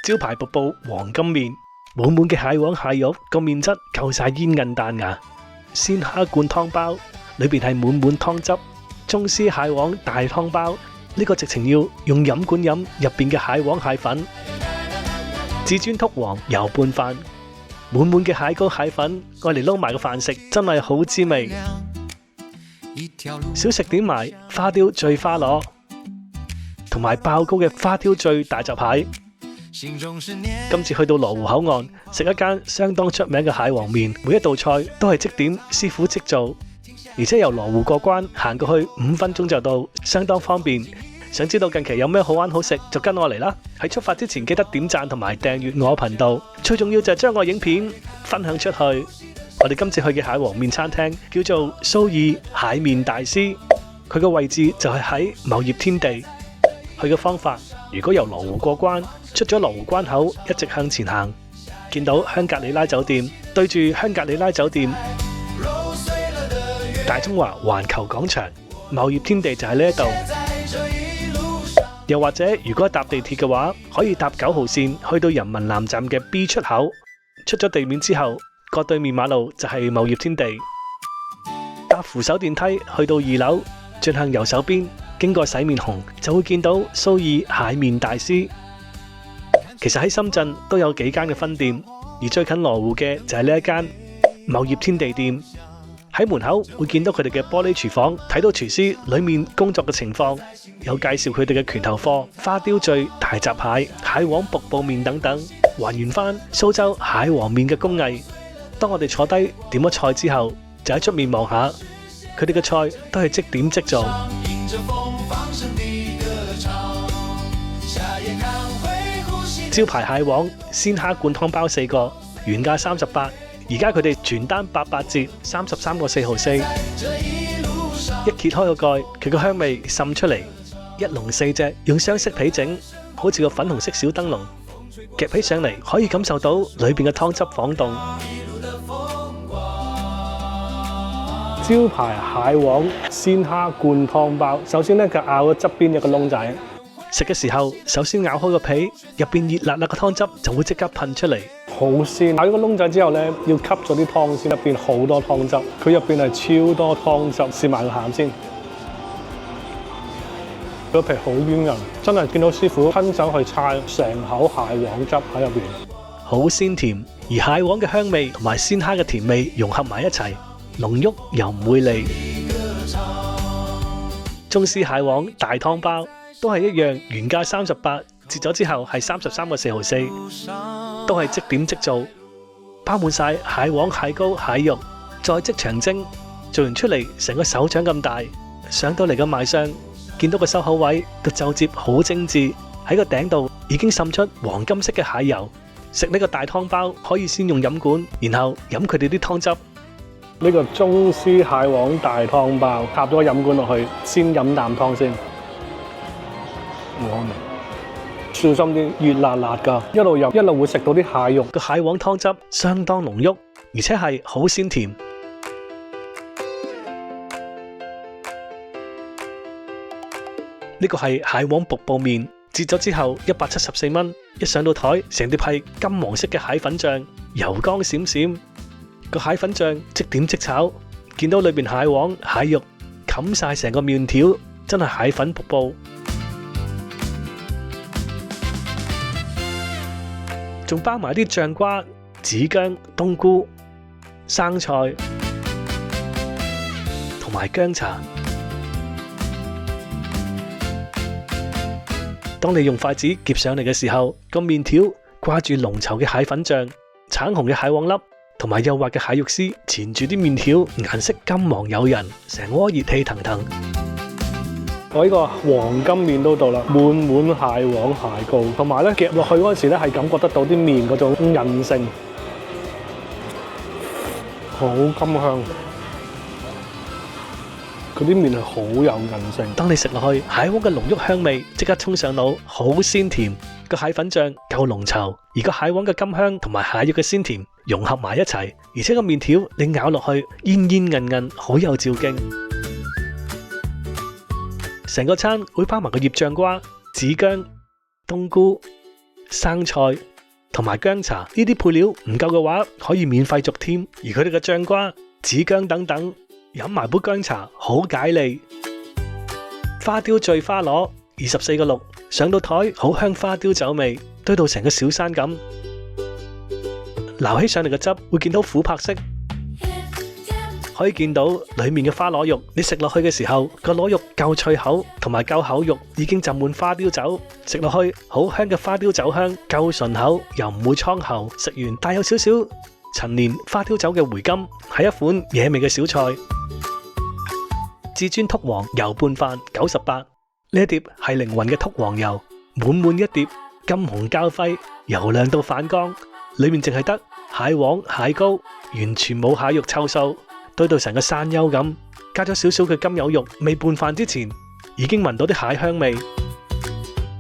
招牌瀑布黃金麵，滿滿嘅蟹黃蟹肉，個麵質夠晒煙韌彈牙。鮮蝦灌湯包，裏邊係滿滿湯汁。中絲蟹黃大湯包，呢個直情要用飲管飲入邊嘅蟹黃蟹粉。至尊禿黃油拌飯，滿滿嘅蟹膏蟹粉，愛嚟撈埋個飯食，真係好滋味。小食點埋花雕醉花螺，同埋爆膏嘅花雕醉大閘蟹。今次去到羅湖口岸，食一間相當出名嘅蟹黃麵，每一道菜都係即點，師傅即做，而且由羅湖過關行過去5分鐘就到，相當方便。想知道近期有咩好玩好食，就跟我嚟啦！喺出發之前記得點讚同埋訂閱我頻道，最重要就係將我影片分享出去。我哋今次去嘅蟹黃麵餐廳叫做蘇爾蟹麵大師，佢嘅位置就係喺茂業天地。去嘅方法，如果由羅湖過關，出咗羅湖關口，一直向前行，見到香格里拉酒店，對住香格里拉酒店，大中華環球廣場，茂業天地就喺呢一度。又或者如果搭地鐵嘅話，可以搭9號線去到人民南站嘅 B 出口，出咗地面之後，過對面馬路就係茂業天地。搭扶手電梯去到2樓，進向右手邊，經過洗面紅就會見到蘇爾蟹麵大師。其實喺深圳都有幾間嘅分店，而最近羅湖嘅就係呢一間茂業天地店。喺門口會見到佢哋嘅玻璃廚房，睇到廚師裏面工作嘅情況，有介紹佢哋嘅拳頭貨、花雕醉大閘蟹、蟹黃瀑布麵等等，還原翻蘇州蟹黃麵嘅工藝。當我哋坐低點咗菜之後，就喺出面望下，佢哋嘅菜都係即點即做。招牌蟹黃鮮蝦灌湯包4個，原價38，而家佢哋全單88折，33個4毫4。一揭開個蓋，佢個香味滲出嚟，一籠4隻，用雙色皮整，好似個粉紅色小燈籠，夾起上嚟可以感受到裏邊嘅湯汁晃動。招牌蟹黃鮮蝦灌湯包，首先呢，佢咬咗側邊有個窿仔。食嘅時候，首先咬開個皮，入邊熱辣辣嘅湯汁就會即刻噴出嚟，好鮮。咬咗個窿仔之後呢，要吸咗啲湯先，入邊好多湯汁，佢入邊係超多湯汁。試埋個餡先，個皮好軟韌，真係見到師傅親手去拆成口蟹黃汁喺入邊，好鮮甜，而蟹黃嘅香味同埋鮮蝦嘅甜味融合埋一齊，濃郁又唔會膩。中絲蟹黃大湯包。都係一樣，原價38，折咗之後係33個4毫4，都係即點即做，包滿晒蟹黃、蟹膏、蟹肉，再即場蒸，做完出嚟成個手掌咁大。上到嚟嘅賣相，見到個收口位個皺摺好精緻，喺個頂度已經滲出黃金色嘅蟹油。食呢個大湯包可以先用飲管，然後飲佢哋啲湯汁。呢個中絲蟹黃大湯包，插咗個飲管落去，先飲啖湯先。小心啲，熱辣辣噶，一路飲一路會食到啲蟹肉，個蟹黃湯汁相當濃郁，而且係好鮮甜。呢個係蟹黃瀑布麵，折咗之後174蚊，一上到台成碟係金黃色嘅蟹粉醬，油光閃閃，個蟹粉醬即點即炒，見到裏邊蟹黃蟹肉冚晒成個麵條，真係蟹粉瀑布。仲包埋啲醬瓜、紫薑、冬菇、生菜同埋薑茶。當你用筷子夾上嚟嘅時候，個麵條掛住濃稠嘅蟹粉醬、橙紅嘅蟹黃粒同埋幼滑嘅蟹肉絲，纏住啲麵條，顏色金黃誘人，成鍋熱氣騰騰。我呢個黃金麵都到啦，滿滿蟹黃蟹膏，同埋咧夾落去嗰陣時咧係感覺得到啲麵嗰種韌性，好甘香。佢啲麵係好有韌性。當你食落去，蟹黃嘅濃郁香味即刻衝上腦，好鮮甜。個蟹粉醬夠濃稠，而個蟹黃嘅甘香同埋蟹肉嘅鮮甜融合埋一齊，而且個麵條你咬落去煙煙韌韌，好有嚼勁。成個餐會包埋個醃醬瓜、紫薑、冬菇、生菜同埋薑茶呢啲配料唔夠嘅話，可以免費續添。而佢哋嘅醬瓜、紫薑等等，飲埋杯薑茶好解膩。花雕醉花螺24個6，上到台好香花雕酒味，堆到成個小山咁。撈起上嚟嘅汁會見到琥珀色，可以見到裏面嘅花螺肉，你食落去嘅時候，個螺肉夠脆口，同埋夠口肉已經浸滿花雕酒，食落去好香嘅花雕酒香，夠順口又唔會蒼喉，食完帶有少少陳年花雕酒嘅回甘，係一款惹味嘅小菜。至尊禿黃油拌飯98，呢一碟係靈魂嘅禿黃油，滿滿一碟，金紅交輝，油亮到反光，裏面淨係得蟹黃、蟹膏，完全冇蟹肉臭素，堆到成個山丘咁，加咗少少嘅金柚肉，未拌飯之前已經聞到啲蟹香味。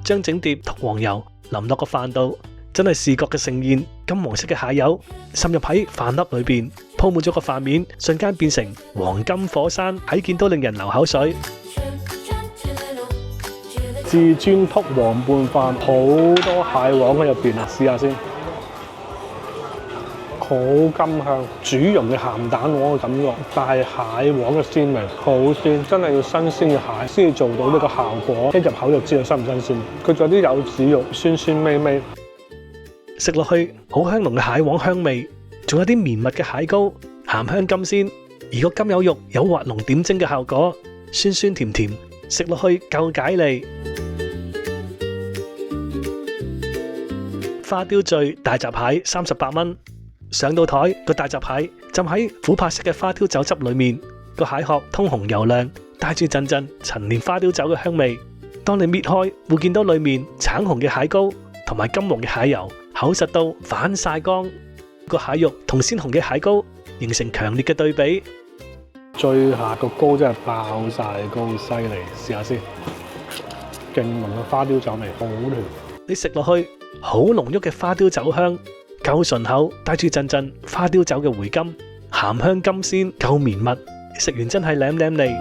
將整碟禿黃油淋落個飯度，真係視覺嘅盛宴。金黃色嘅蟹油滲入喺飯粒裏邊，鋪滿咗個飯面，瞬間變成黃金火山，睇見都令人流口水。至尊禿黃拌飯，好多蟹黃喺入邊啊！試下先。好甘香，煮溶嘅鹹蛋黃嘅感覺，但係蟹黃嘅鮮味，好鮮，真係要新鮮嘅蟹先至做到呢個效果。一入口就知道新唔新鮮。佢仲有啲柚子肉，酸酸味味，食落去好香濃嘅蟹黃香味，仲有啲綿密嘅蟹膏，鹹香金鮮。而個金柚肉有畫龍點睛嘅效果，酸酸甜甜，食落去夠解膩。花雕醉大閘蟹38蚊。上到台，個大閘蟹浸喺琥珀色嘅花雕酒汁裏面，個蟹殼通紅油亮，帶住陣陣陳年花雕酒嘅香味。當你搣開，會見到裏面橙紅嘅蟹膏同埋金黃嘅蟹油，厚實到反晒光。個蟹肉同鮮紅嘅蟹膏形成強烈嘅對比。醉下個膏真係爆晒膏，犀利！試下先，勁濃嘅花雕酒味，好甜。你食落去，好濃郁嘅花雕酒香。夠順口，帶住陣陣花雕酒嘅回甘，鹹香金鮮，夠綿密，食完真係舐舐脷。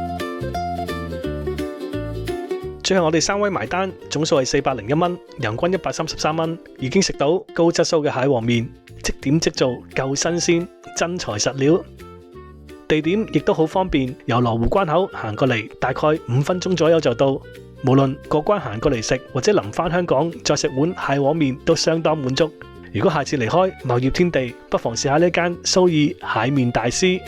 最後我哋3位埋單，總數係401蚊，人均133蚊，已經食到高質素嘅蟹黃麵，即點即做，夠新鮮，真材實料。地點亦都好方便，由羅湖關口行過嚟，大概5分鐘左右就到。無論過關行過嚟食，或者臨返香港再食碗蟹黃麵，都相當滿足。如果下次離開茂業天地，不妨試下呢間蘇爾蟹麵大師。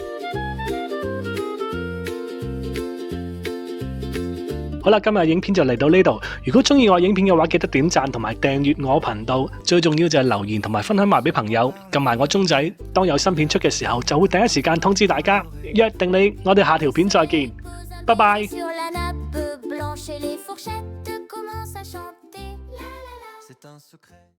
好啦，今日影片就嚟到呢度。如果中意我影片嘅話，記得點讚同埋訂閱我頻道。最重要就係留言同埋分享埋俾朋友，撳埋我鐘仔，當有新片出嘅時候，就會第一時間通知大家。約定你，我哋下條片再見，拜拜。